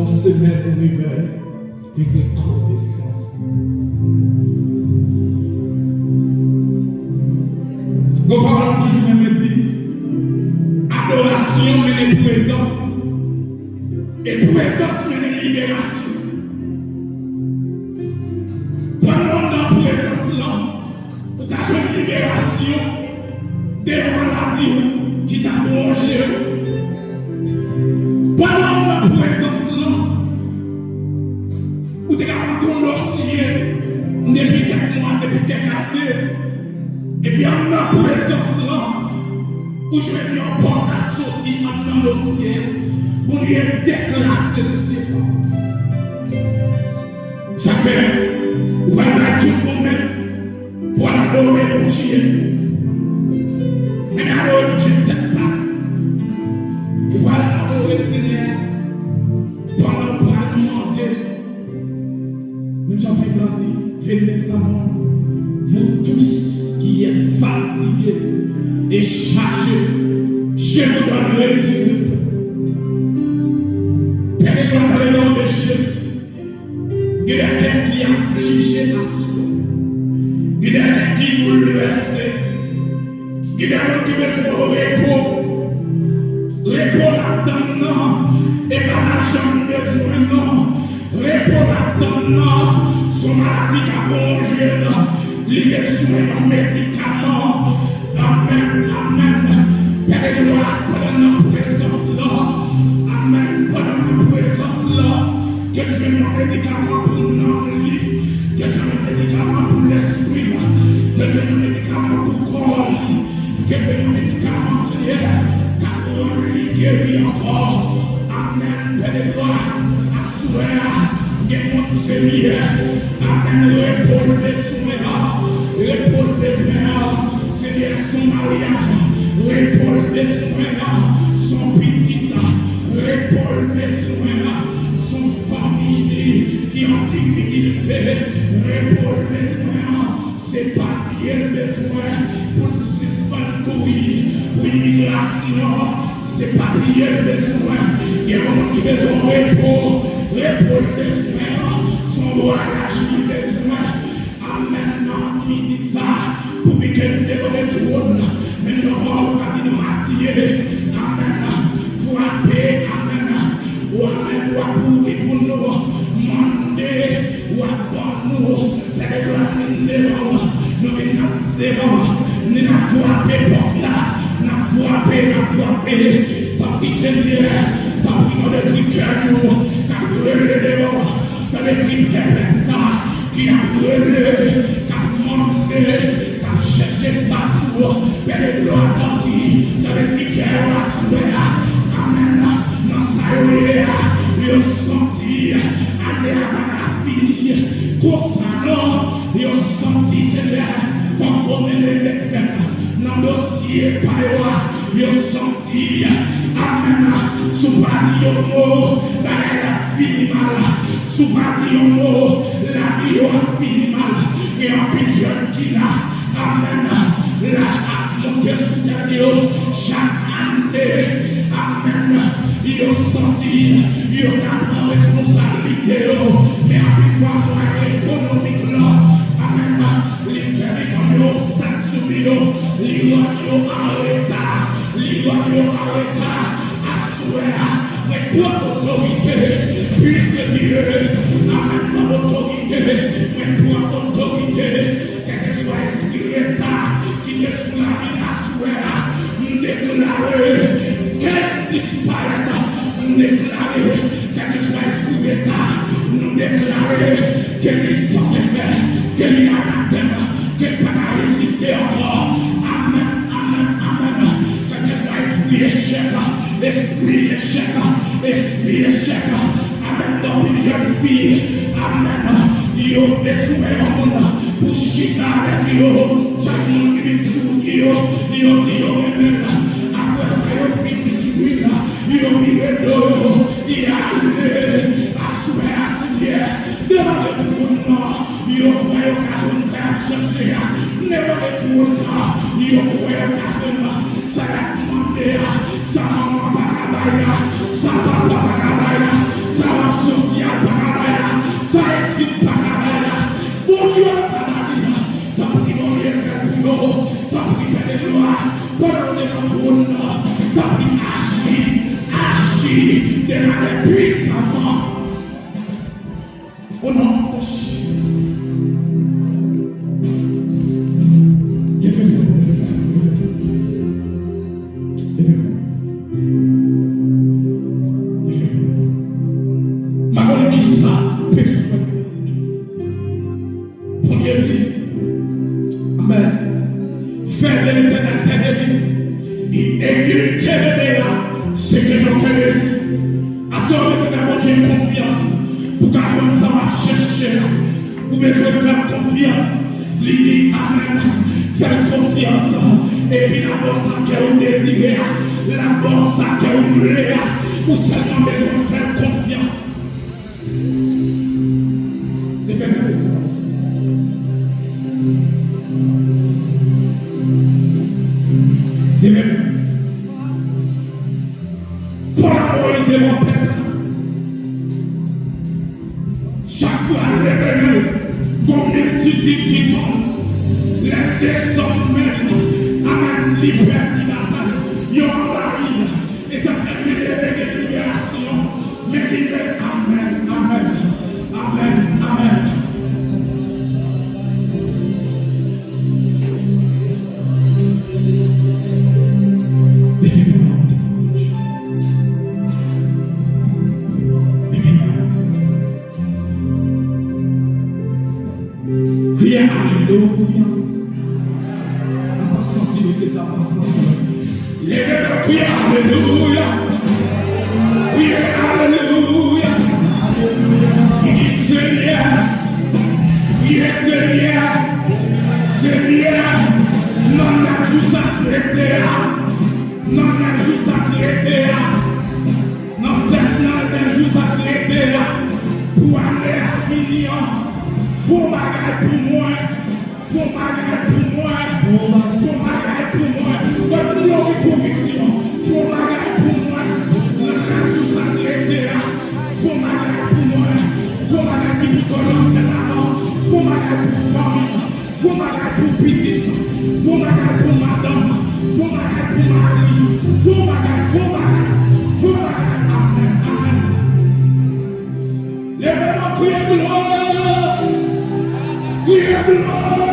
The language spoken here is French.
semaine au réveil et reconnaissance. Nos parents toujours me dit, adoration mène présence et présence mène libération. Pendant la présence là, pour qu'à une libération devant la vie qui t'a mangé. Pendant la présence là, où tu es capable de dossier depuis quelques mois, depuis quelques années. Et puis en la présence là, où je vais dire en porte à sortir dans le ciel pour lui déclasser le ciel. Ça fait, voilà tout le monde pour adorer mon Dieu. Mais alors, Dieu t'aide pas. Voilà adorer le Seigneur pendant le bras de monter. Nous avons dit, venez ça, vous tous qui êtes fatigués et chargés, je vous donnerai du repos. Père, dans le nom de Jésus, il y a quelqu'un qui a affligé la soi. Il y a quelqu'un qui vous le laisse. Il y a quelqu'un qui veut se repos. Repos là-dedans, et pas l'argent besoin, non. Repos là-dedans, son maladie qui a mangé là. Les besoins en médicaments. Amen, amen. Père de gloire, pendant la présence là. Amen, pendant la présence là. Que je mets mon médicament pour l'ennui. Que je mets mon médicament pour l'esprit. Que je mets mon médicament pour le corps. Que je mets mon médicament, Seigneur. Car on guérit encore. Amen, Père de gloire. Assoir. Que mon Seigneur. Amen, répond les soins. Répond les soins. Seigneur, son mariage. Répond les soins. Son petit. Répond les soins. Son famille qui ont difficulté. Répond les soins. C'est pas bien besoin pour suspendre pour l'immigration. C'est pas bien besoin. Il y a un monde qui besoin de repos. Répond les soins. Son voyage qui besoin. Amen, non, il dit ça. Pour que nous devons tout. Mais nous avons pas de nous attirer. Amen. Frapper. Amen. Ou amen. Ou appuyer pour nous. Demander. Ou attendre. La gloire nous devons. Nous devons. Nous n'avons frappé pour là. Nous avons frappé. Parce que Seigneur. Parce que nous devons prier nous. Car nous devons. Dans les prières ça. Qui a brûlé. Car demandé. Cherchez face au Père de gloire dans les prières à souhait. Amen. Dans sa vie, il senti aller à la fille. Concernant, il senti Seigneur, comme on les fait dans le dossier, il senti, amen. Sous Badiomo, la fille mal. Sous Badiomo, la vie a fini mal. Et un petit jeune qui l'a. Amen. La monté sous chaque année. Amen. Il a senti, il a la responsabilité. Mais avec quoi économique là. Amen. Les fermes comme l'obstacle sur lui. Les royaux arrêtent. Les royaux arrêtent. À souhait. Mais quoi l'autorité? Puisque Dieu. Amen. L'autorité. Mais quoi l'autorité? Quel que soit l'esprit qui est sous la vie à souhait, nous déclarer qu'elle disparaît, nous déclarer quel que soit l'esprit nous déclarer qu'elle est sans effet, qu'elle est anathème, qu'elle ne peut pas résister encore. Amen, amen, amen. Quel que soit l'esprit échec, esprit échec, amen, dans les jeunes filles, amen. Il y a besoin de monde pour chiter avec eux. Chaque monde qui vit sous eux, il y a dit après ça, il y a fini de jouer là. Il y a mis le dos, il y a allé à souhait à Seigneur. Devant le tournant, il y a trouvé l'occasion de faire chercher. Devant le tournant, il y a trouvé l'occasion de ça va demander. Ça va pas travailler, ça va pas travailler, ça va ça besoin. Pour Dieu dit, amen. Fais de l'éternel tes délices. Il est là, c'est que nous connaissons. À ce moment-là, j'ai confiance. Pour qu'après ça va chercher. Vous besoin faire confiance. Lui amen. Faire confiance. Et puis la bosse que vous désirez. La bosse que vous voulez. Vous seulement besoin de faire confiance. Polarisez mon peuple. Chaque fois, révèle-nous comme une petite qui tombe. Les descendants même à ma liberté d'abord. Yon marine. Et ça fait une libération. Mais libère. Amen. Amen. Amen. Amen. Alléluia. La passion qui nous fait la passion. Lève-toi, alléluia. Oui, alléluia. Il dit Seigneur. Oui, Seigneur. Seigneur. Non, la joue sacrée. Non, la joue sacrée. Non, la joue sacrée. Pour aller à Finion. Faut bagarre pour moi. Faut bagarre pour moi. Faut bagarre pour moi. Donne-nous une conviction. Faut bagarre pour moi. La chose à l'été. Faut bagarre pour moi. Faut bagarre qui nous donne là-bas. Faut bagarre pour famille. Faut bagarre pour petit. Faut bagarre pour madame. Faut bagarre pour mari. Faut bagarre. Faut bagarre. Faut bagarre. Amen. Amen. Lèvez-moi, priez gloire. We have the Lord.